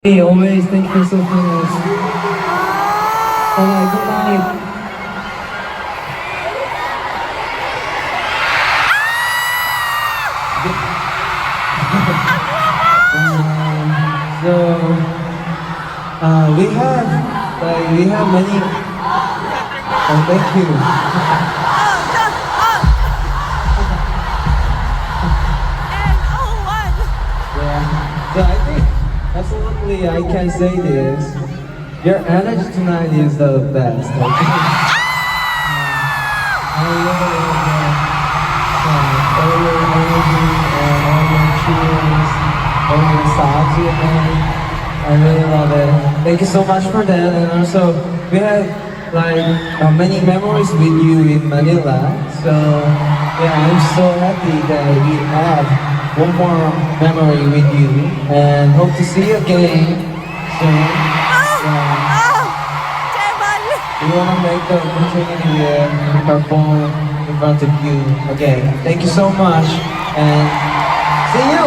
Hey, always, thank you so much. Bye-bye, good night. So, we have many. Oh, thank you. Yeah. So I think absolutely I can say this. Your energy tonight is the best. Okay? I really love all your energy and all your cheers, all your sobs you made. I really love it. Thank you so much for that. And also, we have many memories with you in Manila. So yeah, I'm so happy that we have one more memory with you, and hope to see you again soon. Yeah. We want to make the opportunity to perform in front of you again. Thank you so much, and see you!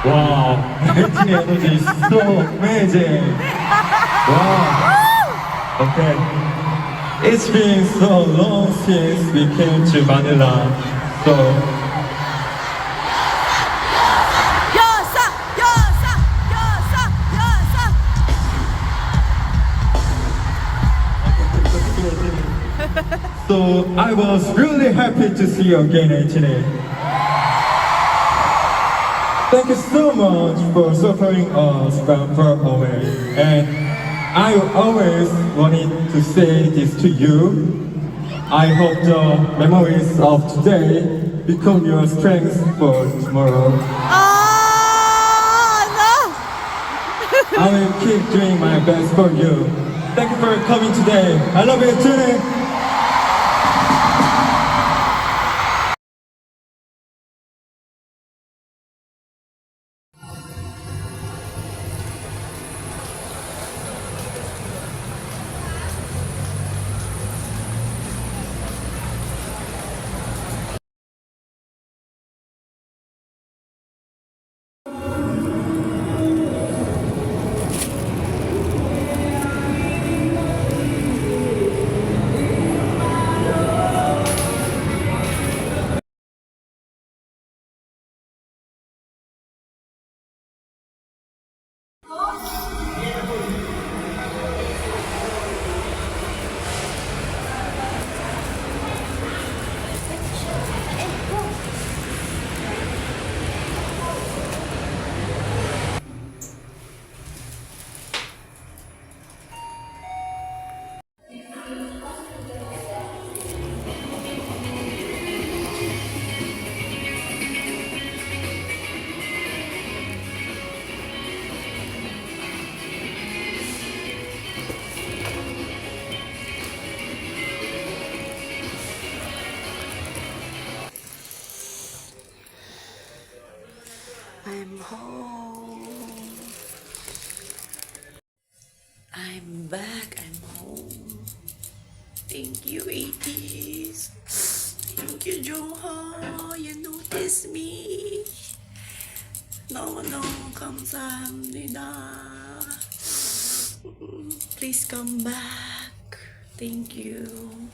Wow, 19 energy is so amazing. Wow. Okay. It's been so long since we came to Manila. So So I was really happy to see you again, Anthony. Thank you so much for supporting us from far away. And I always wanted to say this to you. I hope the memories of today become your strength for tomorrow. I will keep doing my best for you. Thank you for coming today. I love you, Tony. I'm home. I'm back. I'm home. Thank you, 80s. Thank you, Jongho. You noticed me. 너무너무 감사합니다. Please come back. Thank you.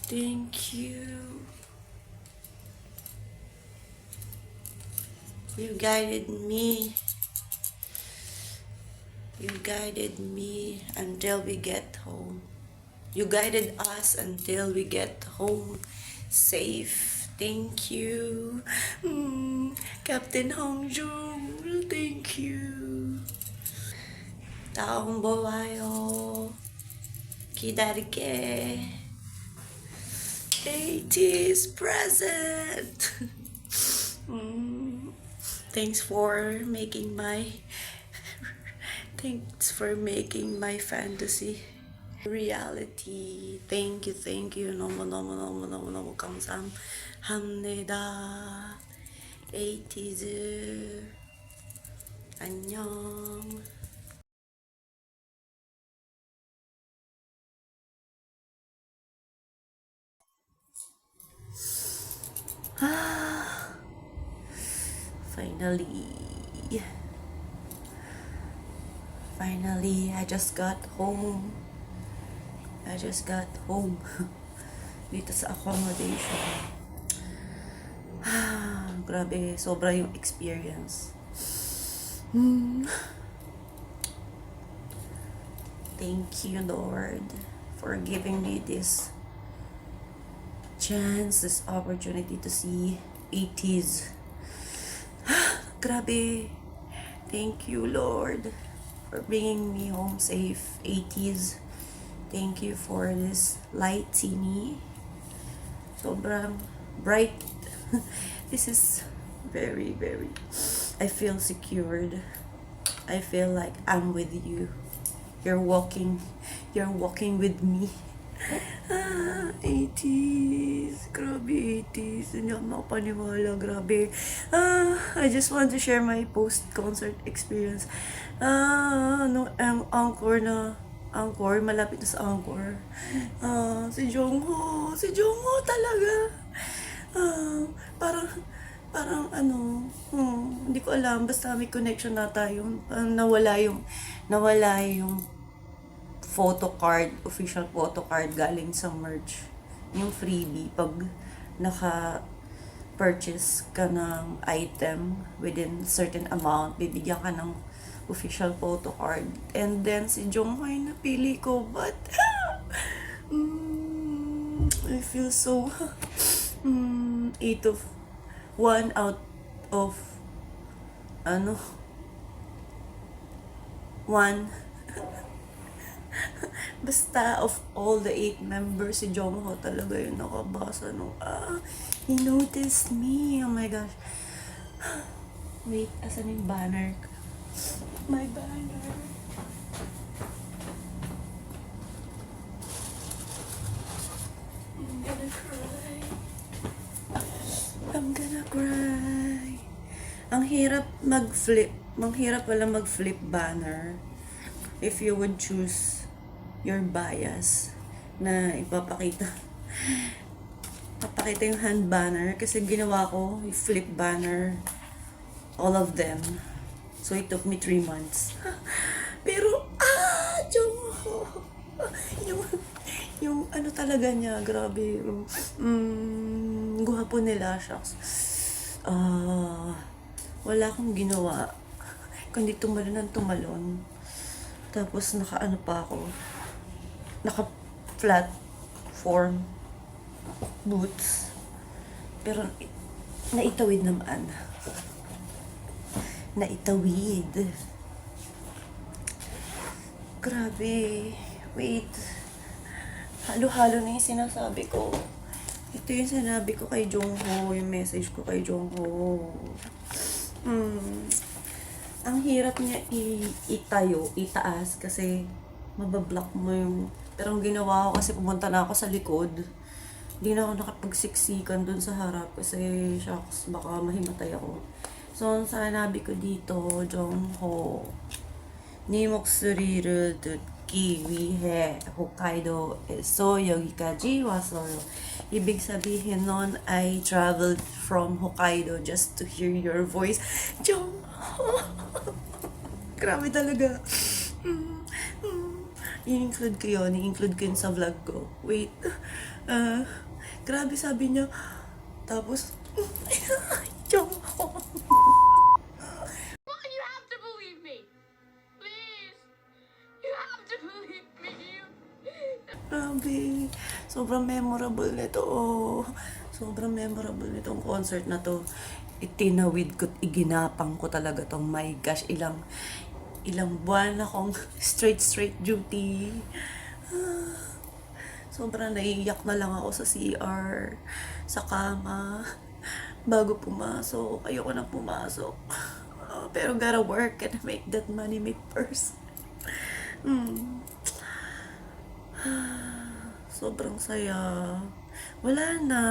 Thank you. You guided me. You guided me until we get home. You guided us until we get home safe. Thank you. Captain Hongjung, thank you. 다음 보아요. 기다릴게. 80s present. Thanks for making my Thanks for making my fantasy reality. Thank you. 너무 감사합니다. 80s. 안녕. Finally, I just got home. Dito sa accommodation. Grabe, sobra yung experience. Thank you, Lord, for giving me this chance, this opportunity to see 80s. Grabe. Thank you, Lord, for bringing me home safe, 80s. Thank you for this light tini. Sobrang bright. This is very, I feel secured. I feel like I'm with you. You're walking with me. 80s. Grabe, 80s. Hindi ako makapaniwala. Grabe. I just want to share my post-concert experience. Angkor, malapit na sa Angkor. Si Jongho talaga. Parang hindi ko alam, basta may connection na tayo. Nawala yung official photo card galing sa merch. Yung freebie, pag naka-purchase ka ng item within certain amount, bibigyan ka ng official photo card. And then, si Jongho ay napili ko, but I feel so 1 out of 1 basta of all the 8 members, si Jongho talaga yung nakabasa nung he noticed me. Oh my gosh. Wait, asan yung banner? My banner. I'm gonna cry. Ang hirap pala mag-flip banner if you would choose your bias na papakita yung hand banner, kasi ginawa ko yung flip banner, all of them. So it took me 3 months. Pero Jongho, yung ano talaga niya, grabe. Gwapo nila, shucks. Wala akong ginawa kundi tumalon ng tumalon. Tapos naka platform boots. Pero naitawid naman. Grabe. Wait. Halo-halo na yung sinasabi ko. Ito yung sinabi ko kay Jongho, yung message ko kay Jongho. Ang hirap niya itaas kasi mabablock mo yung... Pero ang ginawa ko kasi pumunta na ako sa likod. Hindi na ako nakapagsiksikan dun sa harap kasi shucks, baka mahimatay ako. So, ang sanabi ko dito, Jongho, 네 목소리를 듣기 위해 홋카이도에서 여기까지 왔어요. Ibig sabihin nun, I traveled from Hokkaido just to hear your voice. Jongho! Grabe talaga. I-include ko yun sa vlog ko. Wait. Grabe, sabi niya. Tapos, Jongho. You have to believe me. Please. You have to believe me. Grabe. Sobrang memorable nito. Sobrang memorable nitong concert na to. Itinawid ko, iginapang ko talaga tong, my gosh, ilang buwan akong straight duty. Sobrang naiiyak na lang ako sa CR, sa kama, bago pumasok. Ayoko na pumasok. Pero gotta work and make that money, make purse. Sobrang saya. Wala na.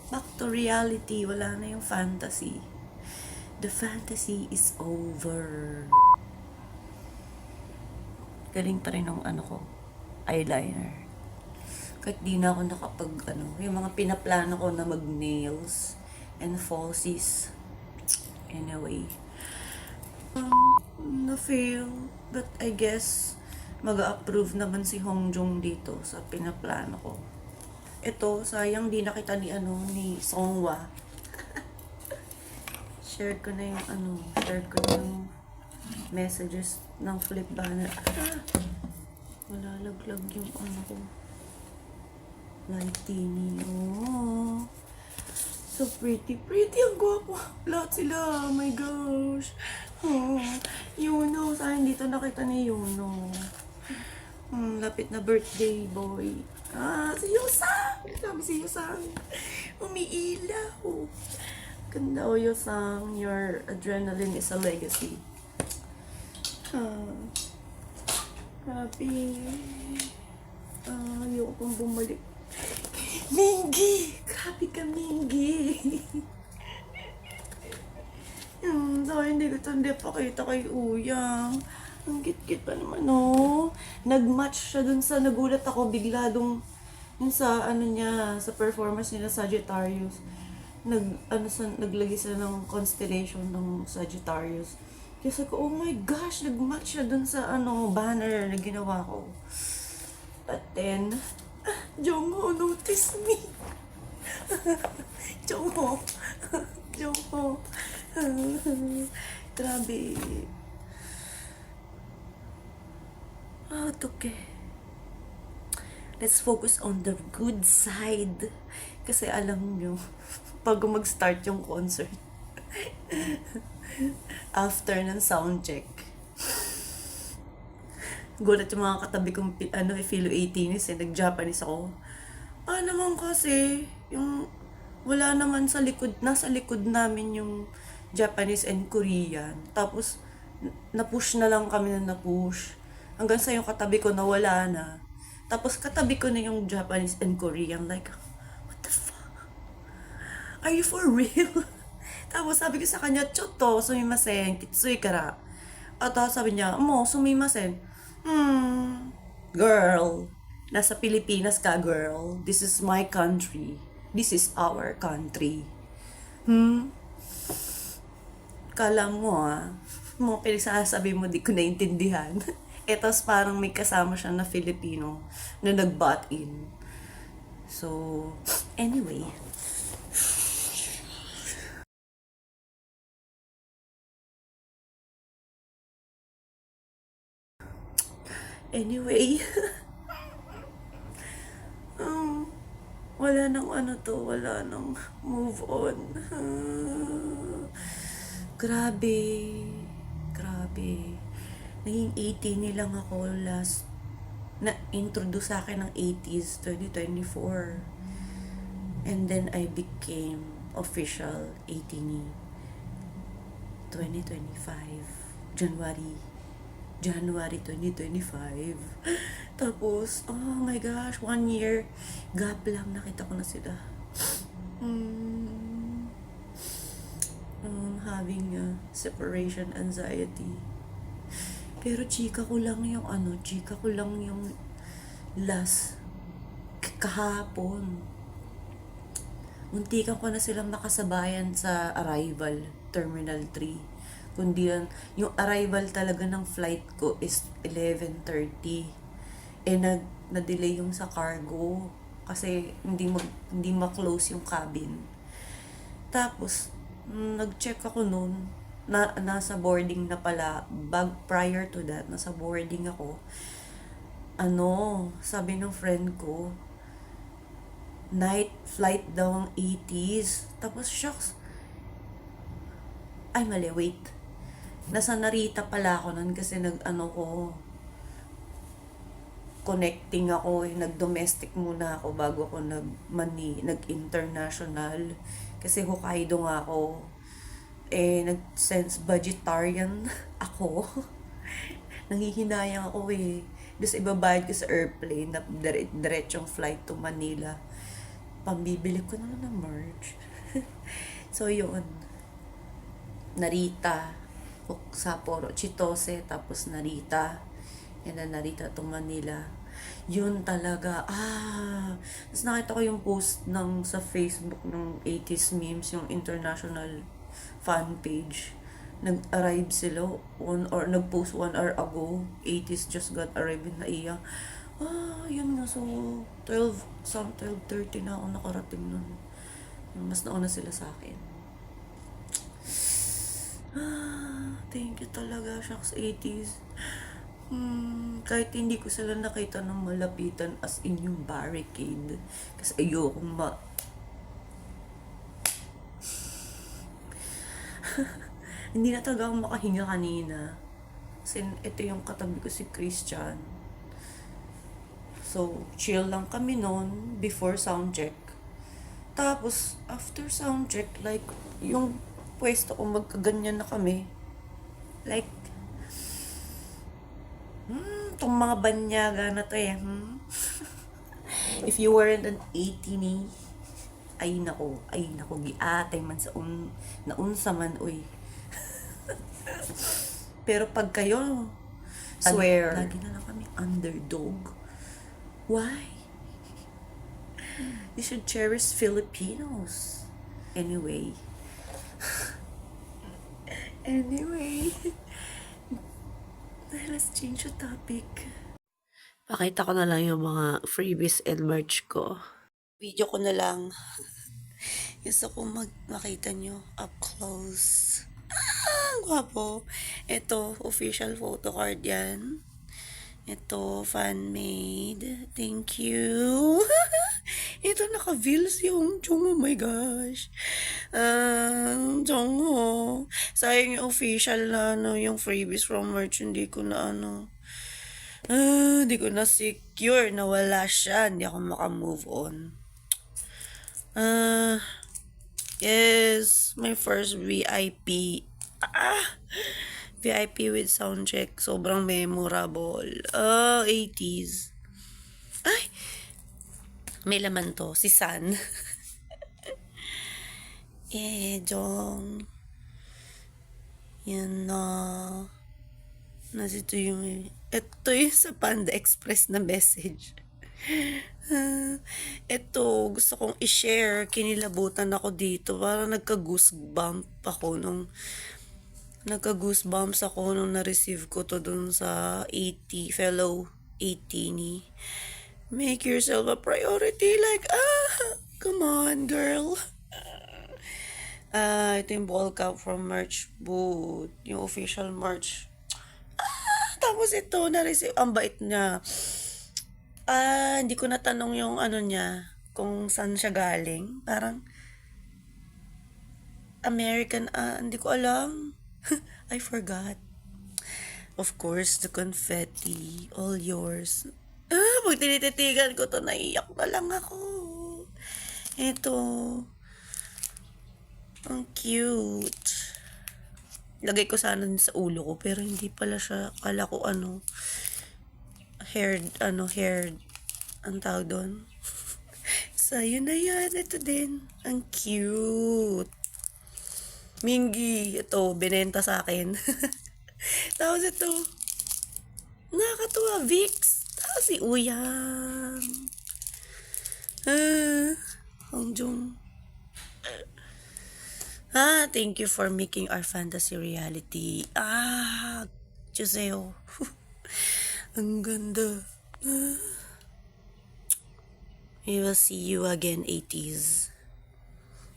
Back to reality. Wala na yung fantasy. The fantasy is over. Galing pa rin ng ko, eyeliner. Kahit di na ako yung mga pinaplano ko na mag-nails and falsies. Anyway. Na-fail. But I guess, mag-approve naman si Hongjong dito sa pinaplano ko. Ito, sayang di nakita ni Songhwa. Share ko na yung messages ng flip banner. Wala laglag yung ko. Lightini. Oh. So pretty. Ang gwapo. Lahat sila. Oh my gosh. Oh. Yuno. Saan dito nakita ni Yuno? Lapit na birthday boy. Si Yusang. Sabi si Yusang. Umiilaw. Ganda o Yusang. Your adrenaline is a legacy. Happy. Ayoko pong bumalik. Mingi! Grabe ka, Mingi! So, hindi ko ito pakita kay Uyang. Ang kit-kit pa naman, no? Nag-match siya dun sa, nagulat ako, bigla dun sa, sa performance nila Sagittarius. Naglagay sila ng constellation ng Sagittarius. Kasi ko, oh my gosh, nag-match siya dun sa, banner na ginawa ko. But then, Jongho noticed me. Jongho. Grabe. Okay. Let's focus on the good side. Kasi alam nyo, pag mag-start yung concert, after ng soundcheck, gulat yung mga katabi kong Philo 18s nag-Japanese ako. Naman kasi, yung wala naman sa likod, nasa likod namin yung Japanese and Korean. Tapos, na-push na lang kami na na-push. Hanggang sa yung katabi ko nawala na. Tapos katabi ko na yung Japanese and Korean. Like, what the fuck? Are you for real? Tapos sabi ko sa kanya, Choto, sumimasen, kitsui kara. At sabi niya, sumimasen. Girl, nasa Pilipinas ka, girl. This is my country. This is our country. Kala mo, mga pinagsasabi mo, di ko naintindihan. Tapos parang may kasama siya na Filipino na nag-butt in. So, anyway. Wala nang wala nang move on. Grabe. Naging 18 lang ako last na-introduce sa akin ng 80s, 2024. And then I became official 18 2025. January 2025. Tapos, oh my gosh, 1 year gap lang, nakita ko na sila. Having separation anxiety. Pero chika ko lang yung last kahapon. Muntikan ko na silang makasabayan sa arrival, Terminal 3. Kundi yung arrival talaga ng flight ko is 11:30. Na-delay yung sa cargo kasi hindi ma-close yung cabin. Tapos nag-check ako noon nasa boarding na pala. Prior to that, nasa boarding ako. Sabi ng friend ko, night flight daw ang 80s. Tapos shocks. Ay mali, wait. Nasa Narita pala ako nun kasi connecting ako, nag-domestic muna ako bago ako nag-international. Kasi Hokkaido nga ako. Nag-sense budgetarian ako. Nanghihinayang ako Tapos ibabayad ko sa airplane na diretsong flight to Manila. Pambibili ko na ng merch. So, yun. Narita. Sapporo, Chitose, tapos Narita. And then Narita to Manila. Yun talaga. Tapos nakita ko yung post sa Facebook ng 80s memes, yung international fan page. Nag-arrive sila nag-post 1 hour ago. 80s just got arrived in Naiya. Yun nga. So, 12:30 na ako nakarating nun. Mas nauna sila sa akin. Thank you talaga, shucks, 80s. Kahit hindi ko sila nakita ng malapitan as in yung barricade. Kasi ayokong hindi na talaga ako makahinga kanina. Kasi ito yung katabi ko si Christian. So, chill lang kami noon before soundcheck. Tapos, after soundcheck, like, yung pwesto ko magkaganyan na kami. Like, itong mga banyaga na to If you weren't an 80 ay nako, giatay man sa naunsa man, uy. Pero pag kayo, swear, lagi na lang kami underdog. Why? You should cherish Filipinos. Anyway, let's change the topic. Pakita ko na lang yung mga freebies and merch ko. Video ko na lang. Gusto ko makita nyo up close. Gwapo. Ito, official photo card yan. Ito, fan-made. Thank you. Ito, naka-veils yung Jung. Oh my gosh. Jung, sayang yung official na yung freebies from merch. Hindi ko na hindi ko na secure. Nawala siya. Hindi ako makamove on. Yes, my first VIP. VIP with soundcheck. Sobrang memorable. 80s. Ay! May laman to. Si San. Jong. Yan na. Nasito yung... Ito yung sa Panda Express na message. Ito, gusto kong i-share. Kinilabutan ako dito. Parang nagka-goosebumps ako nung na-receive ko to dun sa 80, fellow 80 ni. Make yourself a priority. Like, come on, girl. Ito yung ball cap from merch booth. Yung official merch. Tapos ito, na-receive. Ang bait niya. Hindi ko natanong yung niya, kung saan siya galing. Parang, American, hindi ko alam. I forgot. Of course, the confetti, all yours. Pag tinititigan ko to, naiyak na lang ako. Ito. Ang cute. Lagay ko sana sa ulo ko, pero hindi pala siya, kala ko hair, ang tawag doon. So, yun na yan. Ito din. Ang cute. Mingi. Ito, binenta sa akin. Tapos ito. Nakakatuwa. Vicks. Tapos si Uyang. Hongjong. Thank you for making our fantasy reality. Chuseo. Ang ganda. We will see you again, 80s.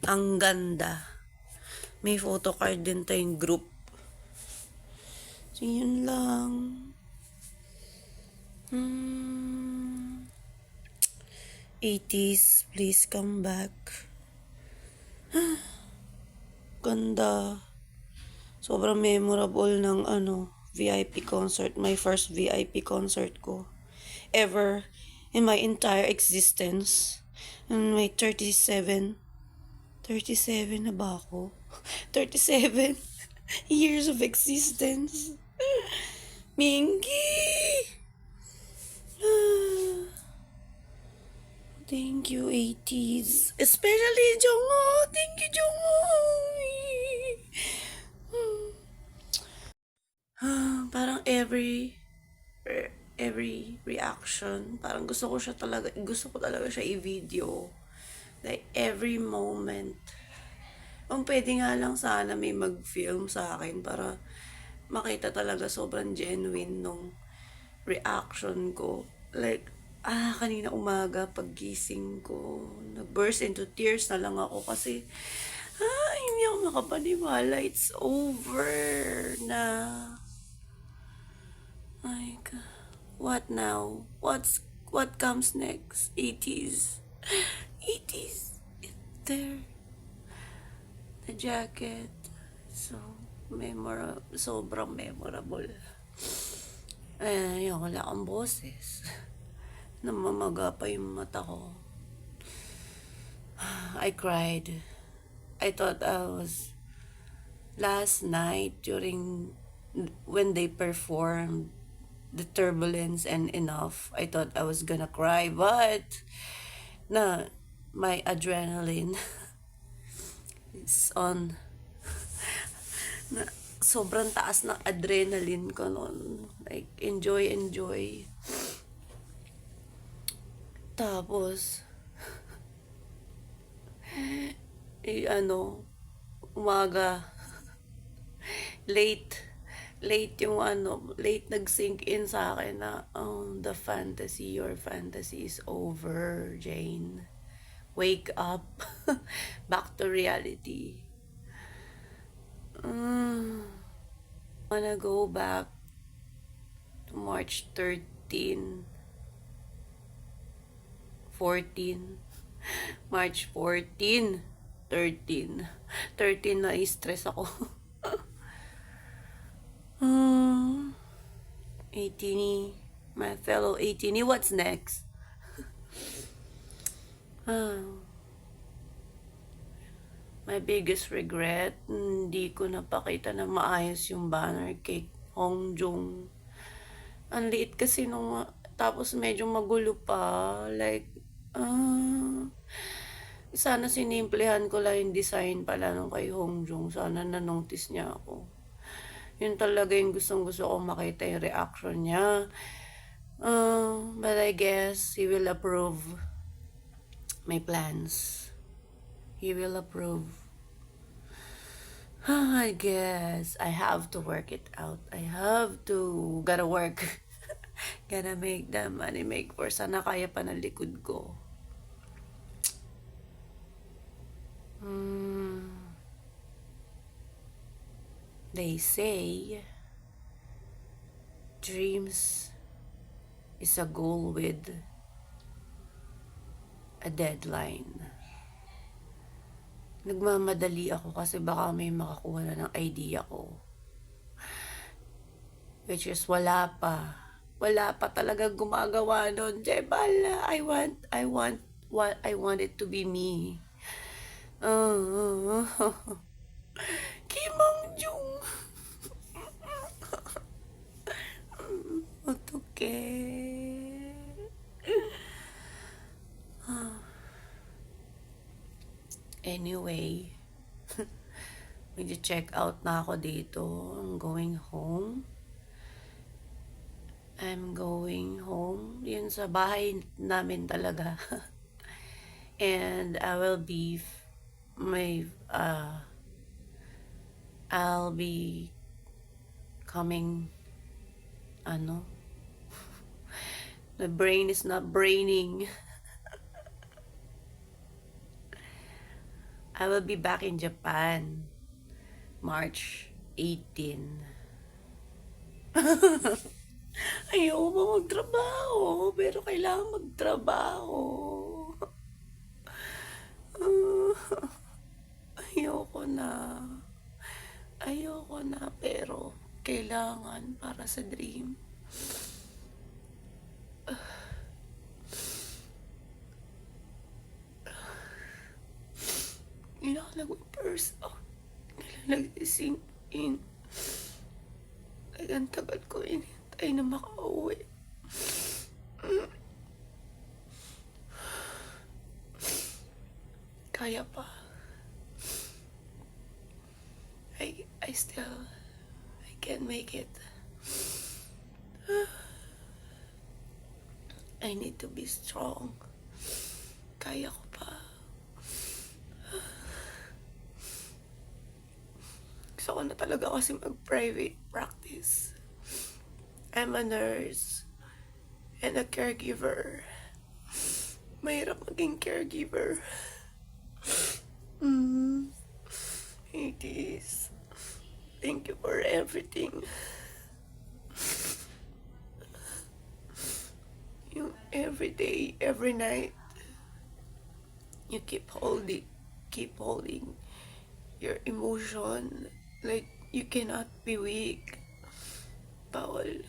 Ang ganda. May photocard din tayong group. So, yun lang. 80s, please come back. Ganda. Sobrang memorable ng VIP concert. My first VIP concert ko ever in my entire existence. And my 37 na ba ako? 37 years of existence. Mingi! Thank you, 80s. Especially Jungkook. Thank you, Jungkook. Parang every reaction, parang gusto ko talaga siya i-video. Like, every moment. Kung pwede nga lang sana may mag-film sa akin para makita talaga sobrang genuine nung reaction ko. Like, kanina umaga, paggising ko, nag-burst into tears na lang ako kasi, hindi ako makapaniwala. It's over na. Like, what now? What comes next? 80s. 80s. It's there. The jacket. So, sobrang memorable. Ayun, wala akong boses. Namamaga pa yung mata ko. I cried. I thought last night when they performed the Turbulence and Enough, I thought I was gonna cry, but my adrenaline is on. Sobrang taas ng adrenaline ko noon. Like, enjoy. Tapos, umaga, late nag-sink in sa akin na, your fantasy is over, Jane. Wake up. Back to reality. Wanna go back to March 13, 14, March 14, 13 na stress ako. 18, my fellow 18, what's next? My biggest regret, hindi ko napakita na maayos yung banner kay Hongjong. Ang liit kasi tapos medyo magulo pa. Like, sana sinimplehan ko lang yung design pala nung kay Hongjong. Sana na-notice niya ako. Yun talaga yung gustong-gusto ko makita yung reaction niya. But I guess he will approve my plans. He will approve. I guess I have to work it out. Gotta work. Gotta make the money make for. Sana kaya pa ng likod ko. They say dreams is a goal with a deadline. Nagmamadali ako kasi baka may makakuha na ng idea ko. Which is wala pa talaga gumagawa nun. Jebal, I want it to be me. Kim Hong-jung. Okay. Anyway, mag-check out na ako dito. I'm going home. Yun sa bahay namin talaga. And I will be I'll be coming the brain is not braining. I will be back in Japan March 18. Ayoko pa magtrabaho, pero kailangan magtrabaho. Ayoko na, pero kailangan para sa dream. Kailangan mag-burst out. Kailangan nag-sink in. Ay, ang tagal ko inintay na makauwi. kaya pa. I still, I can make it. I need to be strong. Kaya ko pa. Gusto ko na talaga kasi mag-private practice. I'm a nurse and a caregiver. Mahirap maging caregiver. It is. Thank you for everything. You every day, every night, you keep holding your emotion. Like you cannot be weak. Bawal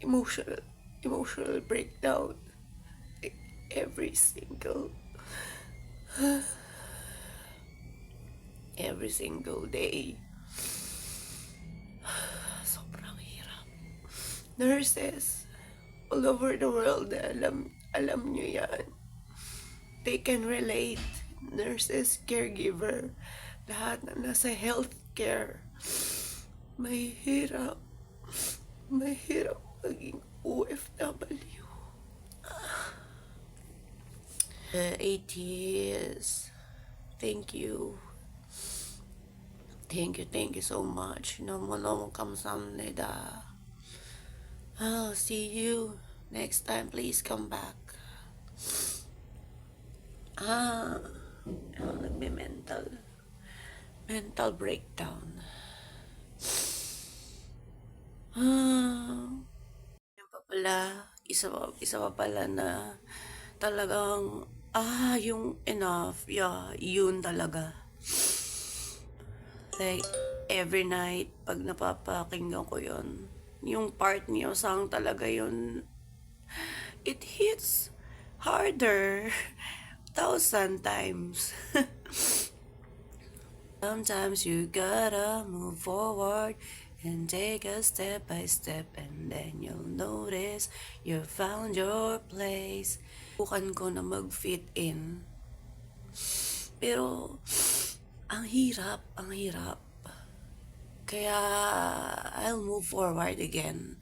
emotional breakdown. Like, every single day. Sobrang hirap. Nurses all over the world, alam nyo yan. They can relate. Nurses, caregiver, lahat na nasa healthcare. Mahirap maging OFW. 8 years. Thank you so much. 너무너무 감사합니다. I'll see you next time. Please come back. Mental breakdown. Yan pa pala, isa pa pala na talagang, yung enough, yeah, yun talaga. Like, every night, pag napapakinggan ko yun, yung part niyo, song talaga yun, it hits harder 1,000 times. Sometimes you gotta move forward and take a step by step, and then you'll notice you found your place. Bukan ko na mag-fit in. Pero, ang hirap. Kaya, I'll move forward again.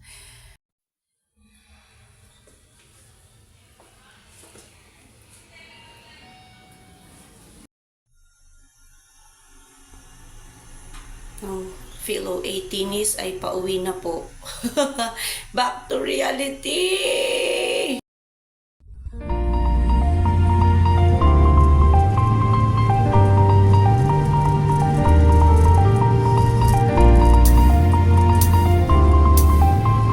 Philo 18 ay pauwi na po. Back to reality!